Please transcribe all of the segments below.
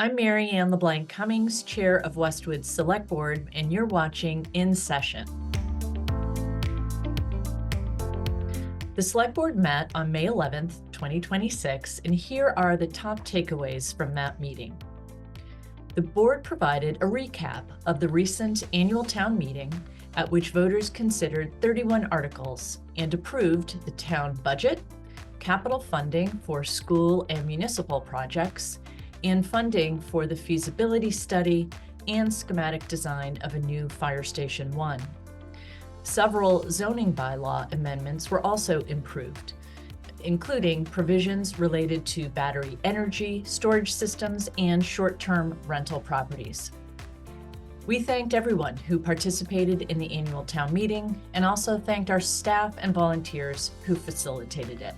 I'm Mary Ann LeBlanc Cummings, Chair of Westwood's Select Board, and you're watching In Session. The Select Board met on May 11th, 2026, and here are the top takeaways from that meeting. The board provided a recap of the recent annual town meeting at which voters considered 31 articles and approved the town budget, capital funding for school and municipal projects, and funding for the feasibility study and schematic design of a new Fire Station 1. Several zoning bylaw amendments were also improved, including provisions related to battery energy, storage systems, and short-term rental properties. We thanked everyone who participated in the annual town meeting and also thanked our staff and volunteers who facilitated it.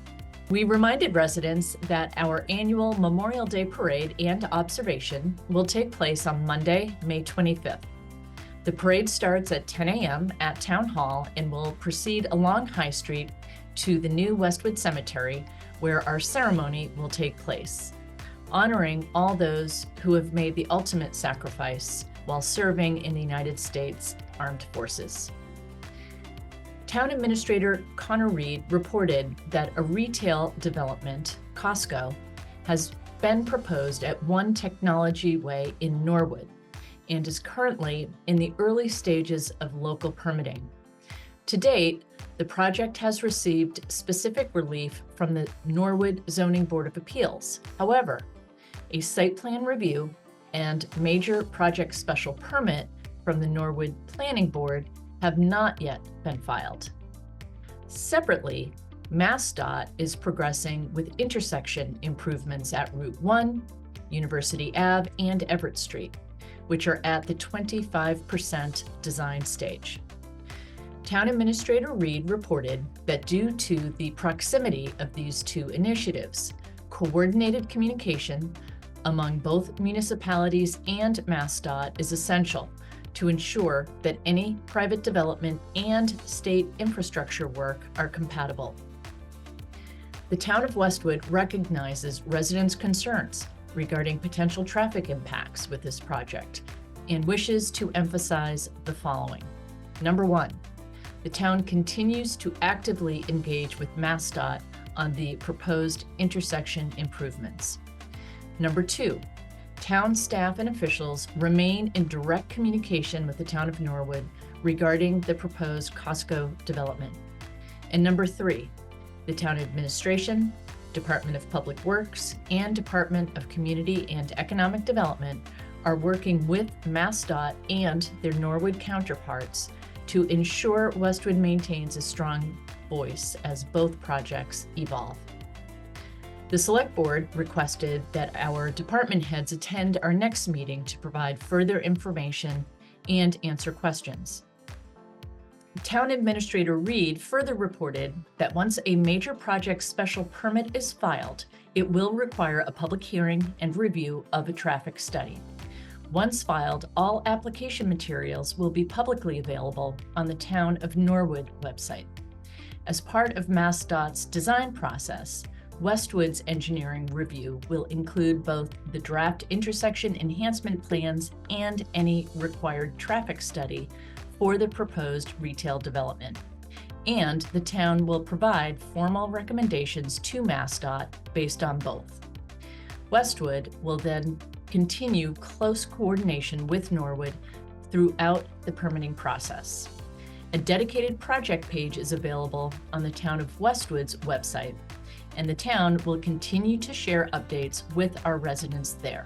We reminded residents that our annual Memorial Day Parade and observation will take place on Monday, May 25th. The parade starts at 10 a.m. at Town Hall and will proceed along High Street to the new Westwood Cemetery, where our ceremony will take place, honoring all those who have made the ultimate sacrifice while serving in the United States Armed Forces. Town Administrator Connor Reed reported that a retail development, Costco, has been proposed at One Technology Way in Norwood and is currently in the early stages of local permitting. To date, the project has received specific relief from the Norwood Zoning Board of Appeals. However, a site plan review and major project special permit from the Norwood Planning Board have not yet been filed. Separately, MassDOT is progressing with intersection improvements at Route 1, University Ave, and Everett Street, which are at the 25% design stage. Town Administrator Reed reported that due to the proximity of these two initiatives, coordinated communication among both municipalities and MassDOT is essential to ensure that any private development and state infrastructure work are compatible. The town of Westwood recognizes residents' concerns regarding potential traffic impacts with this project and wishes to emphasize the following. Number one, the town continues to actively engage with MassDOT on the proposed intersection improvements. Number two, town staff and officials remain in direct communication with the town of Norwood regarding the proposed Costco development. And number three, the town administration, Department of Public Works, and Department of Community and Economic Development are working with MassDOT and their Norwood counterparts to ensure Westwood maintains a strong voice as both projects evolve. The Select Board requested that our department heads attend our next meeting to provide further information and answer questions. Town Administrator Reed further reported that once a major project special permit is filed, it will require a public hearing and review of a traffic study. Once filed, all application materials will be publicly available on the Town of Norwood website. As part of MassDOT's design process, Westwood's engineering review will include both the draft intersection enhancement plans and any required traffic study for the proposed retail development. And the town will provide formal recommendations to MassDOT based on both. Westwood will then continue close coordination with Norwood throughout the permitting process. A dedicated project page is available on the Town of Westwood's website, and the town will continue to share updates with our residents there.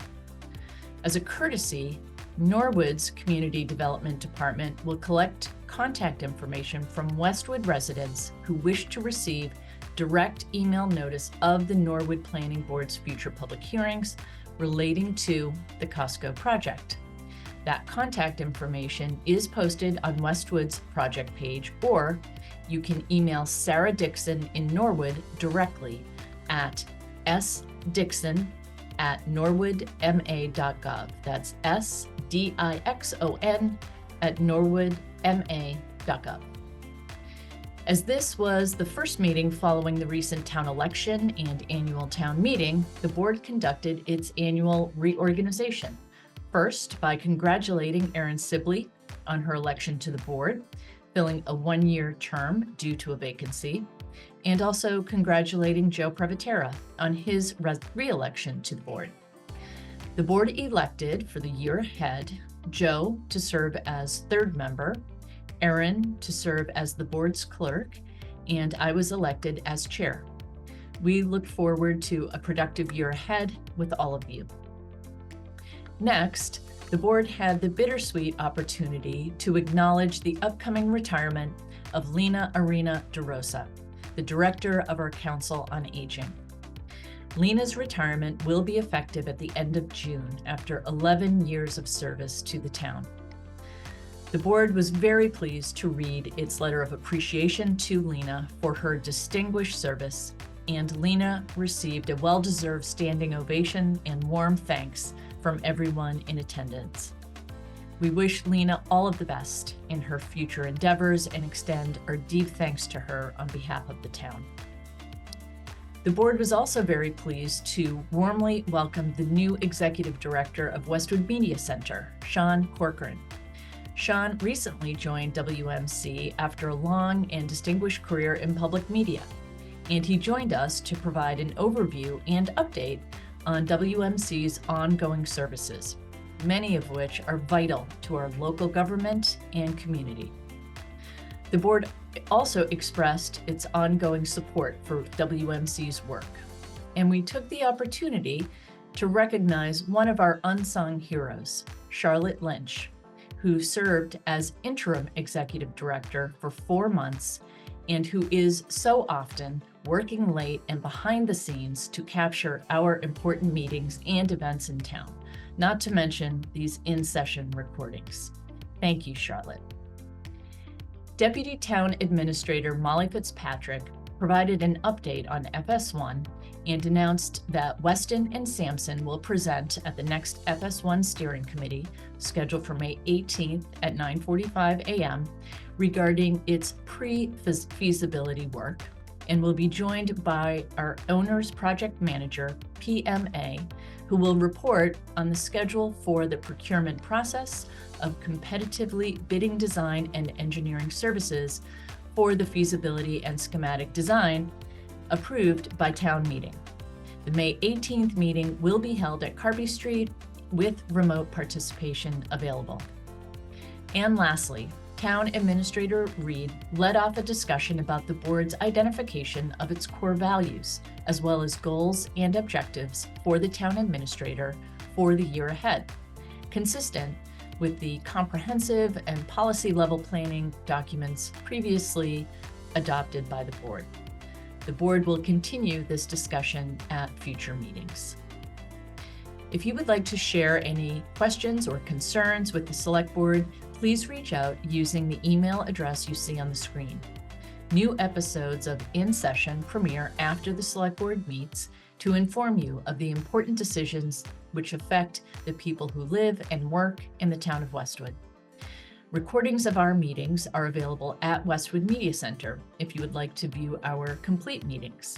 As a courtesy, Norwood's Community Development Department will collect contact information from Westwood residents who wish to receive direct email notice of the Norwood Planning Board's future public hearings relating to the Costco project. That contact information is posted on Westwood's project page, or you can email Sarah Dixon in Norwood directly at sdixon@norwoodma.gov. That's SDIXON at norwoodma.gov. As this was the first meeting following the recent town election and annual town meeting, the board conducted its annual reorganization. First, by congratulating Erin Sibley on her election to the board, filling a one-year term due to a vacancy, and also congratulating Joe Previtera on his re-election to the board. The board elected for the year ahead Joe to serve as third member, Erin to serve as the board's clerk, and I was elected as chair. We look forward to a productive year ahead with all of you. Next, the board had the bittersweet opportunity to acknowledge the upcoming retirement of Lena Arena DeRosa, the director of our Council on Aging. Lena's retirement will be effective at the end of June after 11 years of service to the town. The board was very pleased to read its letter of appreciation to Lena for her distinguished service, and Lena received a well-deserved standing ovation and warm thanks from everyone in attendance. We wish Lena all of the best in her future endeavors and extend our deep thanks to her on behalf of the town. The board was also very pleased to warmly welcome the new executive director of Westwood Media Center, Sean Corcoran. Sean recently joined WMC after a long and distinguished career in public media, and he joined us to provide an overview and update on WMC's ongoing services, many of which are vital to our local government and community. The board also expressed its ongoing support for WMC's work, and we took the opportunity to recognize one of our unsung heroes, Charlotte Lynch, who served as interim executive director for 4 months and who is so often working late and behind the scenes to capture our important meetings and events in town, not to mention these in-session recordings. Thank you, Charlotte. Deputy Town Administrator Molly Fitzpatrick provided an update on FS1 and announced that Weston and Sampson will present at the next FS1 Steering Committee, scheduled for May 18th at 9:45 a.m., regarding its pre-feasibility work, and will be joined by our owner's project manager, PMA, who will report on the schedule for the procurement process of competitively bidding design and engineering services for the feasibility and schematic design approved by town meeting. The May 18th meeting will be held at Carby Street with remote participation available. And lastly, Town Administrator Reed led off a discussion about the board's identification of its core values, as well as goals and objectives for the town administrator for the year ahead, consistent with the comprehensive and policy level planning documents previously adopted by the board. The board will continue this discussion at future meetings. If you would like to share any questions or concerns with the Select Board, please reach out using the email address you see on the screen. New episodes of In Session premiere after the Select Board meets to inform you of the important decisions which affect the people who live and work in the town of Westwood. Recordings of our meetings are available at Westwood Media Center if you would like to view our complete meetings.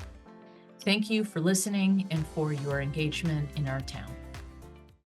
Thank you for listening and for your engagement in our town.